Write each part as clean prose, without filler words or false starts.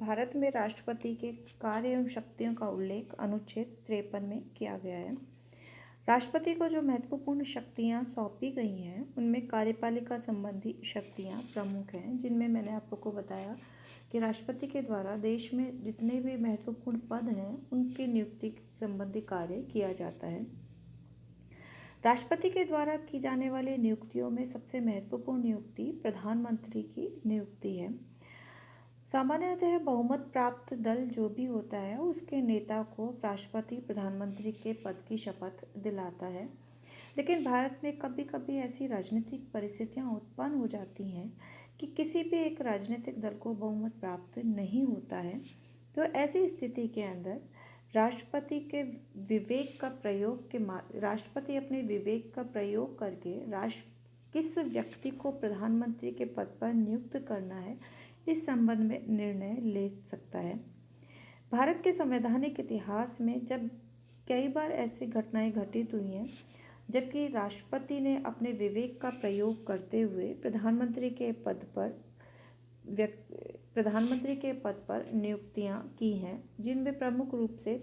भारत में राष्ट्रपति के कार्य एवं शक्तियों का उल्लेख अनुच्छेद 53 में किया गया है। राष्ट्रपति को जो महत्वपूर्ण शक्तियां सौंपी गई हैं उनमें कार्यपालिका संबंधी शक्तियां प्रमुख हैं, जिनमें मैंने आप लोग को बताया कि राष्ट्रपति के द्वारा देश में जितने भी महत्वपूर्ण पद हैं उनकी नियुक्ति संबंधी कार्य किया जाता है। राष्ट्रपति के द्वारा की जाने वाली नियुक्तियों में सबसे महत्वपूर्ण नियुक्ति प्रधानमंत्री की नियुक्ति है। सामान्यतः बहुमत प्राप्त दल जो भी होता है उसके नेता को राष्ट्रपति प्रधानमंत्री के पद की शपथ दिलाता है। लेकिन भारत में कभी कभी ऐसी राजनीतिक परिस्थितियां उत्पन्न हो जाती हैं कि किसी भी एक राजनीतिक दल को बहुमत प्राप्त नहीं होता है। तो ऐसी स्थिति के अंदर राष्ट्रपति अपने विवेक का प्रयोग करके किस व्यक्ति को प्रधानमंत्री के पद पर नियुक्त करना है इस संबंध में निर्णय ले सकता है। भारत के संवैधानिक इतिहास में जब कई बार ऐसी घटनाएं घटित हुई हैं जबकि राष्ट्रपति ने अपने विवेक का प्रयोग करते हुए प्रधानमंत्री के पद पर नियुक्तियां की हैं, जिनमें प्रमुख रूप से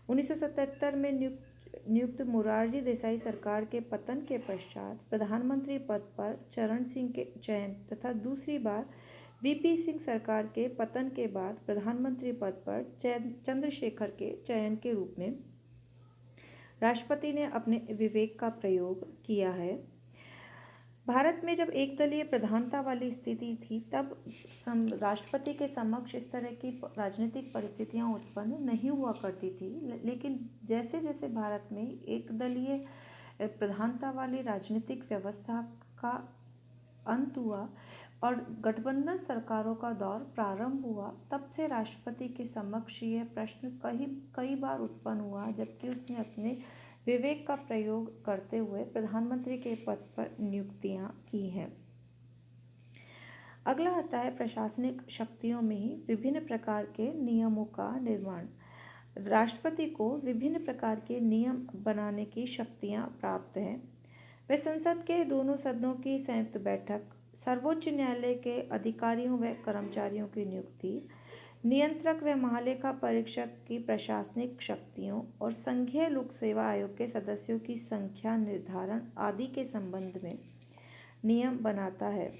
1977 में नियुक्त मोरारजी देसाई सरकार के पतन के पश्चात प्रधानमंत्री पद पर चरण सिंह के चयन तथा दूसरी बार वीपी सिंह सरकार के पतन के बाद प्रधानमंत्री पद पर चंद्रशेखर के चयन के रूप में राष्ट्रपति ने अपने विवेक का प्रयोग किया है। भारत में जब एक दलीय प्रधानता वाली स्थिति थी तब राष्ट्रपति के समक्ष इस तरह की राजनीतिक परिस्थितियां उत्पन्न नहीं हुआ करती थी। लेकिन जैसे जैसे भारत में एक दलीय प्रधानता वाली राजनीतिक व्यवस्था का अंत हुआ और गठबंधन सरकारों का दौर प्रारंभ हुआ, तब से राष्ट्रपति के समक्ष यह प्रश्न कई बार उत्पन्न हुआ जबकि उसने अपने विवेक का प्रयोग करते हुए प्रधानमंत्री के पद पर नियुक्तियां की हैं। अगला आता है प्रशासनिक शक्तियों में ही विभिन्न प्रकार के नियमों का निर्माण। राष्ट्रपति को विभिन्न प्रकार के नियम बनाने की शक्तियां प्राप्त हैं। वे संसद के दोनों सदनों की संयुक्त बैठक, सर्वोच्च न्यायालय के अधिकारियों व कर्मचारियों की नियुक्ति, नियंत्रक व महालेखा परीक्षक की प्रशासनिक शक्तियों और संघीय लोक सेवा आयोग के सदस्यों की संख्या निर्धारण आदि के संबंध में नियम बनाता है।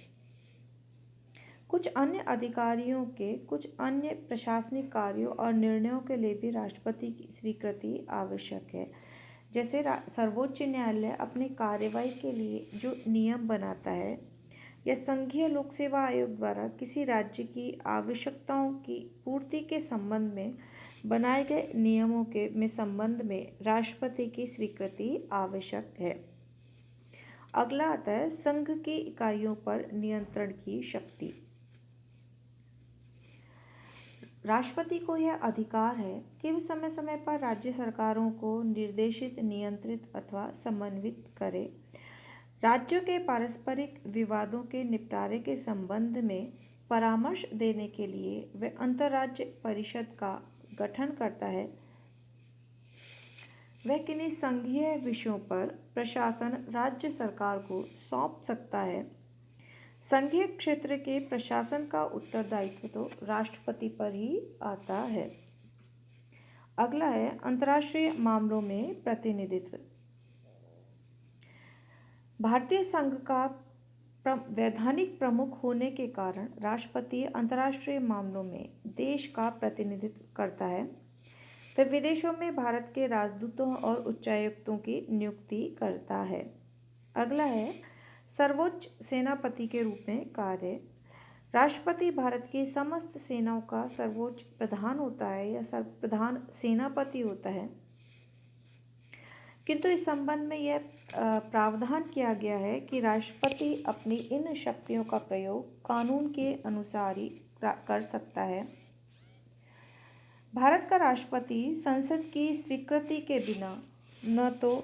कुछ अन्य अधिकारियों के कुछ अन्य प्रशासनिक कार्यों और निर्णयों के लिए भी राष्ट्रपति की स्वीकृति आवश्यक है। जैसे सर्वोच्च न्यायालय अपनी कार्यवाही के लिए जो नियम बनाता है या संघीय लोक सेवा आयोग द्वारा किसी राज्य की आवश्यकताओं की पूर्ति के संबंध में बनाए गए नियमों के संबंध में राष्ट्रपति की स्वीकृति आवश्यक है। अगला आता है संघ की इकाइयों पर नियंत्रण की शक्ति। राष्ट्रपति को यह अधिकार है कि वह समय समय पर राज्य सरकारों को निर्देशित, नियंत्रित अथवा समन्वित करे। राज्यों के पारस्परिक विवादों के निपटारे के संबंध में परामर्श देने के लिए वह अंतर्राज्य परिषद का गठन करता है। वह किन्हीं संघीय विषयों पर प्रशासन राज्य सरकार को सौंप सकता है। संघीय क्षेत्र के प्रशासन का उत्तरदायित्व तो राष्ट्रपति पर ही आता है। अगला है अंतर्राष्ट्रीय मामलों में प्रतिनिधित्व। भारतीय संघ का वैधानिक प्रमुख होने के कारण राष्ट्रपति अंतर्राष्ट्रीय मामलों में देश का प्रतिनिधित्व करता है। वह विदेशों में भारत के राजदूतों और उच्चायुक्तों की नियुक्ति करता है। अगला है सर्वोच्च सेनापति के रूप में कार्य। राष्ट्रपति भारत की समस्त सेनाओं का सर्वोच्च प्रधान होता है या प्रधान सेनापति होता है, किंतु इस संबंध में यह प्रावधान किया गया है कि राष्ट्रपति अपनी इन शक्तियों का प्रयोग कानून के अनुसार ही कर सकता है। भारत का राष्ट्रपति संसद की स्वीकृति के बिना न तो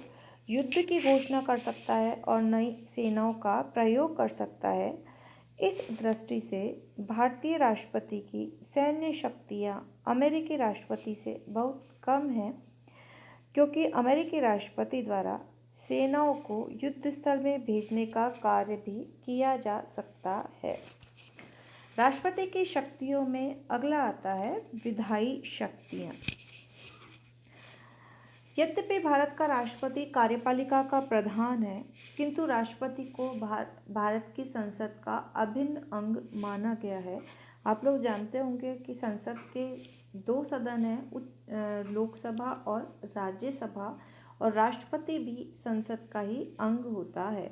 युद्ध की घोषणा कर सकता है और न ही सेनाओं का प्रयोग कर सकता है। इस दृष्टि से भारतीय राष्ट्रपति की सैन्य शक्तियाँ अमेरिकी राष्ट्रपति से बहुत कम हैं, क्योंकि अमेरिकी राष्ट्रपति द्वारा सेनाओं को युद्ध स्थल में भेजने का कार्य भी किया जा सकता है। राष्ट्रपति की शक्तियों में अगला आता है विधायी शक्तियाँ। यद्यपि भारत का राष्ट्रपति कार्यपालिका का प्रधान है, किंतु राष्ट्रपति को भारत की संसद का अभिन्न अंग माना गया है। आप लोग जानते होंगे कि संसद के दो सदन हैं, लोकसभा और राज्यसभा, और राष्ट्रपति भी संसद का ही अंग होता है।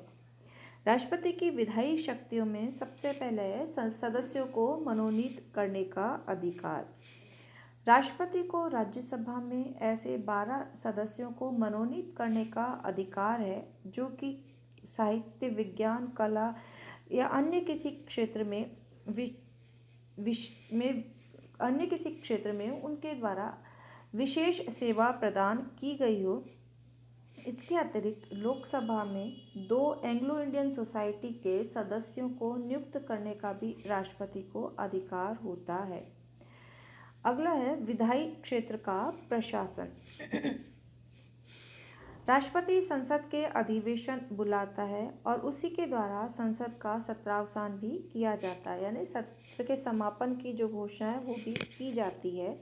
राष्ट्रपति की विधायी शक्तियों में सबसे पहले है सदस्यों को मनोनीत करने का अधिकार। राष्ट्रपति को राज्यसभा में ऐसे 12 सदस्यों को मनोनीत करने का अधिकार है जो कि साहित्य, विज्ञान, कला या अन्य किसी क्षेत्र में उनके द्वारा विशेष सेवा प्रदान की गई हो। इसके अतिरिक्त लोकसभा में 2 एंग्लो इंडियन सोसाइटी के सदस्यों को नियुक्त करने का भी राष्ट्रपति को अधिकार होता है। अगला है विधायी क्षेत्र का प्रशासन। राष्ट्रपति संसद के अधिवेशन बुलाता है और उसी के द्वारा संसद का सत्रावसान भी किया जाता है, यानी सत्र के समापन की जो घोषणा है वो भी की जाती है।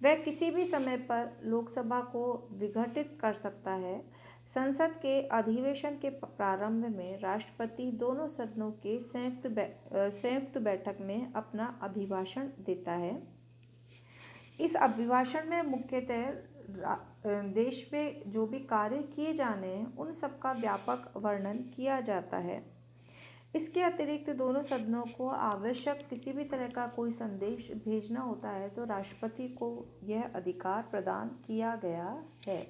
वह किसी भी समय पर लोकसभा को विघटित कर सकता है। संसद के अधिवेशन के प्रारंभ में राष्ट्रपति दोनों सदनों के संयुक्त बैठक में अपना अभिभाषण देता है। इस अभिभाषण में मुख्यतः देश में जो भी कार्य किए जाने हैं उन सब का व्यापक वर्णन किया जाता है। इसके अतिरिक्त दोनों सदनों को आवश्यक किसी भी तरह का कोई संदेश भेजना होता है तो राष्ट्रपति को यह अधिकार प्रदान किया गया है।